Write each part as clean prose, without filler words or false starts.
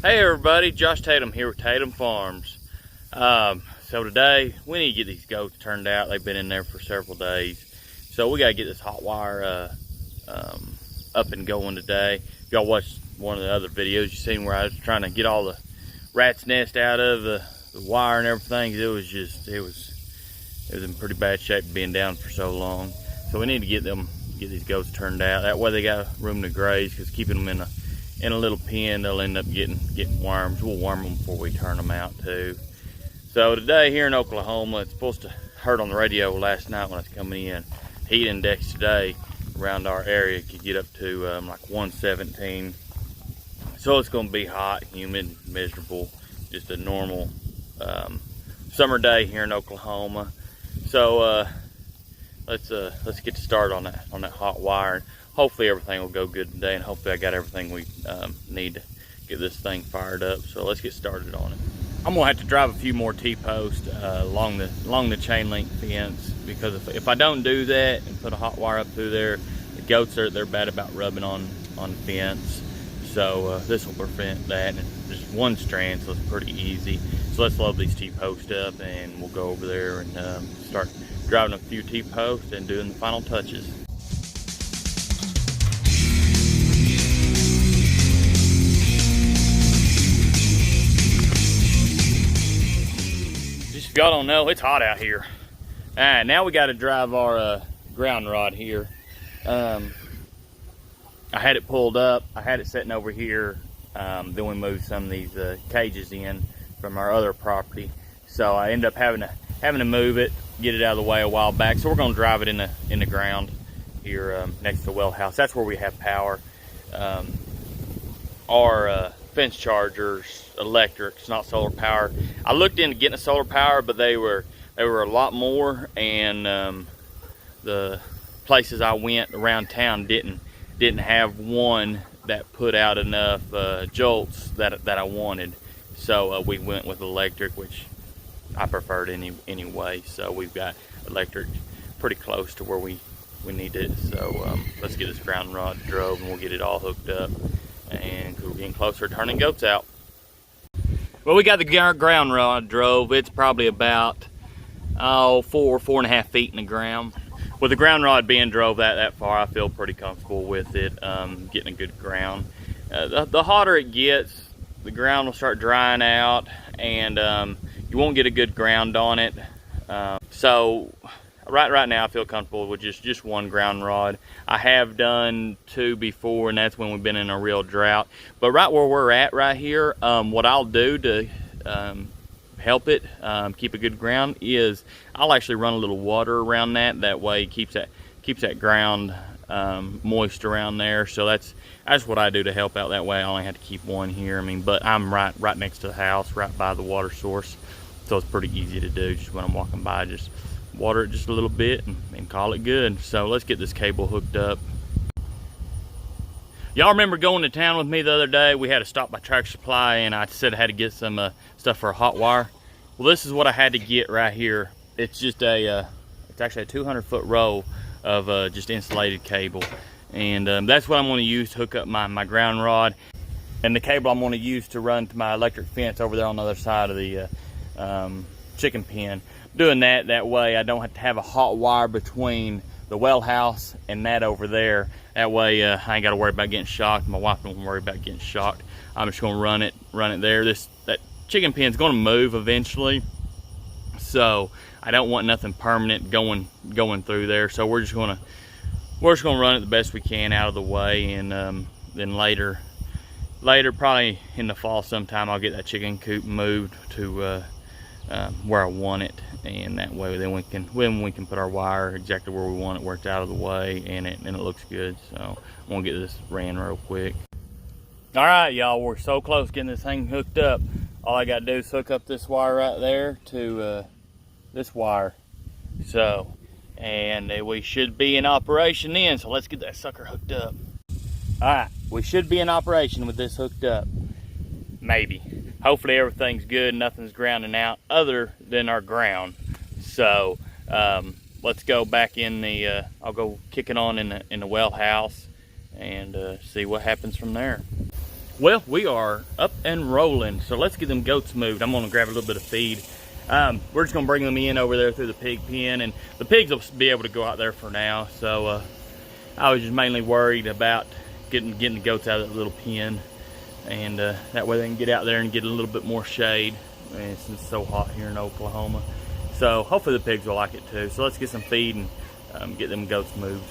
Hey everybody, Josh Tatum here with Tatum Farms. So today we need to get these goats turned out. They've been in there for several days. So we got to get this hot wire up and going today. If y'all watched one of the other videos, you seen where I was trying to get all the rat's nest out of the wire and everything. It was in pretty bad shape being down for so long. So we need to get these goats turned out. That way they got room to graze, because keeping them in a little pen, they'll end up getting worms. We'll worm them before we turn them out too. So today here in Oklahoma, it's supposed to heard on the radio last night when I was coming in, heat index today around our area could get up to like 117. So it's going to be hot, humid, miserable, just a normal summer day here in Oklahoma. So let's get started on that hot wire. Hopefully everything will go good today, and hopefully I got everything we need to get this thing fired up. So let's get started on it. I'm gonna have to drive a few more T-posts along the chain link fence, because if I don't do that and put a hot wire up through there, the goats they're bad about rubbing on the fence. So this will prevent that. And just one strand, so it's pretty easy. So let's load these T-posts up, and we'll go over there and start driving a few T-posts and doing the final touches. If y'all don't know, it's hot out here. Now we got to drive our ground rod here. I had it pulled up. I had it sitting over here. Then we moved some of these cages in from our other property. So I ended up having to move it, get it out of the way a while back. So we're going to drive it in the ground here next to the well house. That's where we have power. Our fence chargers, electric, it's not solar power. I looked into getting a solar power, but they were a lot more, and the places I went around town didn't have one that put out enough jolts that I wanted. So we went with electric, which I preferred anyway. So we've got electric pretty close to where we need it. So let's get this ground rod drove, and we'll get it all hooked up, and we're getting closer to turning goats out. Well, we got the ground rod drove. It's probably about 4.5 feet in the ground. With the ground rod being drove that far, I feel pretty comfortable with it, getting a good ground. The hotter it gets, the ground will start drying out, and you won't get a good ground on it. So right now I feel comfortable with just one ground rod. I have done two before, and that's when we've been in a real drought. But right where we're at right here, what I'll do to help it keep a good ground is I'll actually run a little water around that. That way it keeps that ground moist around there. So that's what I do to help out that way. I only have to keep one here. But I'm right next to the house, right by the water source. So it's pretty easy to do. Just when I'm walking by, just water it just a little bit and call it good. So let's get this cable hooked up. Y'all remember going to town with me the other day? We had to stop by Tractor Supply, and I said I had to get some stuff for a hot wire. Well, this is what I had to get right here. It's just it's actually a 200-foot roll of just insulated cable, and that's what I'm going to use to hook up my ground rod, and the cable I'm going to use to run to my electric fence over there on the other side of the chicken pen. Doing that way I don't have to have a hot wire between the well house and that over there. That way I ain't got to worry about getting shocked. My wife don't worry about getting shocked. I'm just going to run it there. That chicken pen's going to move eventually, so I don't want nothing permanent going through there. So we're just going to run it the best we can out of the way, and then later probably in the fall sometime, I'll get that chicken coop moved to where I want it, and that way then we can put our wire exactly where we want it, where it's out of the way, and it looks good. So I'm gonna get this ran real quick. All right, y'all, we're so close getting this thing hooked up. All I gotta do is hook up this wire right there to this wire. So, and we should be in operation then. So let's get that sucker hooked up. All right, we should be in operation with this hooked up. Maybe. hopefully everything's good, nothing's grounding out other than our ground. So let's go back in the, I'll go kick it on in the well house and see what happens from there. Well, we are up and rolling, so let's get them goats moved. I'm gonna grab a little bit of feed. We're just gonna bring them in over there through the pig pen, and the pigs will be able to go out there for now. So I was just mainly worried about getting the goats out of that little pen, and that way they can get out there and get a little bit more shade, and since it's so hot here in Oklahoma. So hopefully the pigs will like it too. So let's get some feed and get them goats moved.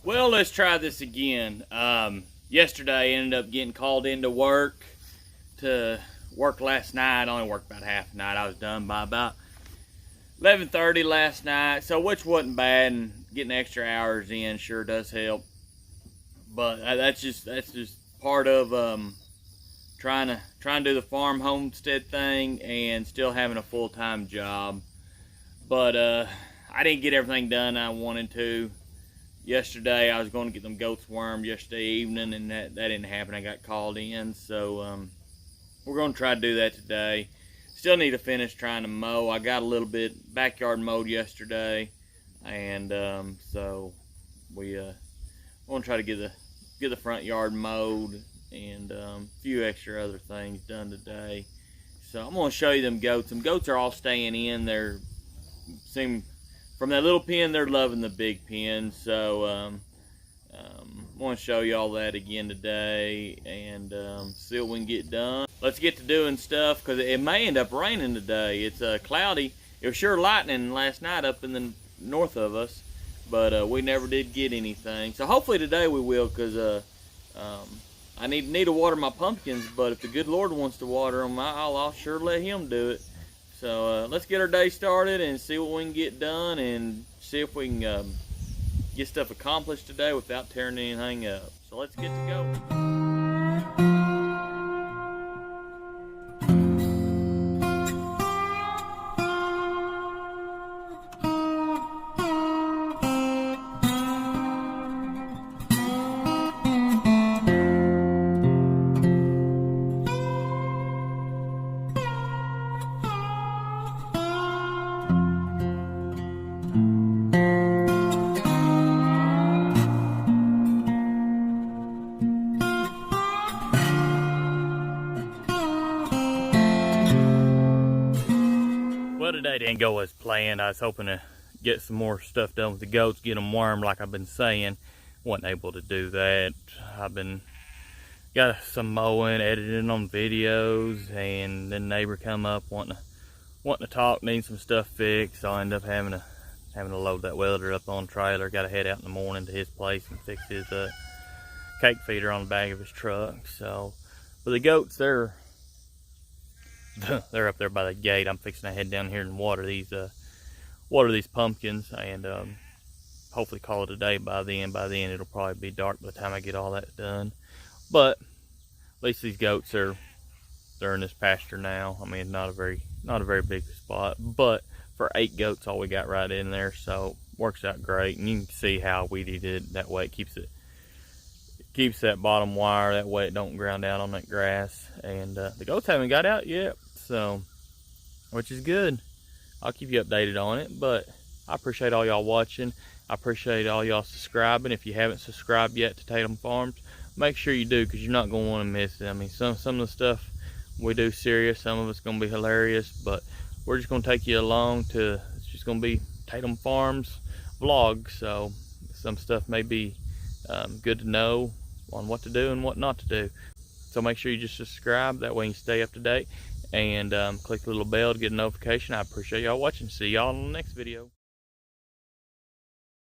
Well, let's try this again. Yesterday I ended up getting called into work to work last night. I only worked about half the night. I was done by about 11:30 last night, so which wasn't bad, and getting extra hours in sure does help. But that's just part of trying to do the farm homestead thing and still having a full-time job. But I didn't get everything done I wanted to. Yesterday I was going to get them goats wormed yesterday evening, and that didn't happen. I got called in, so we're going to try to do that today. Still need to finish trying to mow. I got a little bit backyard mowed yesterday, and so we want to try to get the front yard mowed and a few extra other things done today. So I'm going to show you them goats. Them goats are all staying in. They're from that little pen, they're loving the big pen. So I want to show you all that again today and see what we can get done. Let's get to doing stuff, because it may end up raining today. It's cloudy. It was sure lightning last night up in the north of us, but we never did get anything. So hopefully today we will, because I need to water my pumpkins, but if the good Lord wants to water them, I'll sure let him do it. So let's get our day started and see what we can get done, and see if we can get stuff accomplished today without tearing anything up. So let's get to go. Today didn't go as planned. I was hoping to get some more stuff done with the goats, get them wormed like I've been saying. Wasn't able to do that. Got some mowing, editing on videos, and then neighbor come up wanting to talk, needing some stuff fixed. So I ended up having to load that welder up on the trailer. Got to head out in the morning to his place and fix his cake feeder on the back of his truck. So, but the goats, they're up there by the gate. I'm fixing to head down here and water these pumpkins, and hopefully call it a day by then. By then it'll probably be dark by the time I get all that done. But at least these goats they're in this pasture now. I mean, not a very big spot, but for 8 goats all we got right in there, so works out great. And you can see how weeded it that way. It keeps that bottom wire, that way it don't ground out on that grass. And the goats haven't got out yet, so, which is good. I'll keep you updated on it. But I appreciate all y'all watching. I appreciate all y'all subscribing. If you haven't subscribed yet to Tatum Farms, make sure you do, because you're not going to want to miss it. I mean, some of the stuff We do serious, some of it's gonna be hilarious, but we're just gonna take you along to, it's just gonna be Tatum Farms vlog. So some stuff may be good to know on what to do and what not to do. So make sure you just subscribe, that way you can stay up to date, and click the little bell to get a notification. I appreciate y'all watching. See y'all in the next video.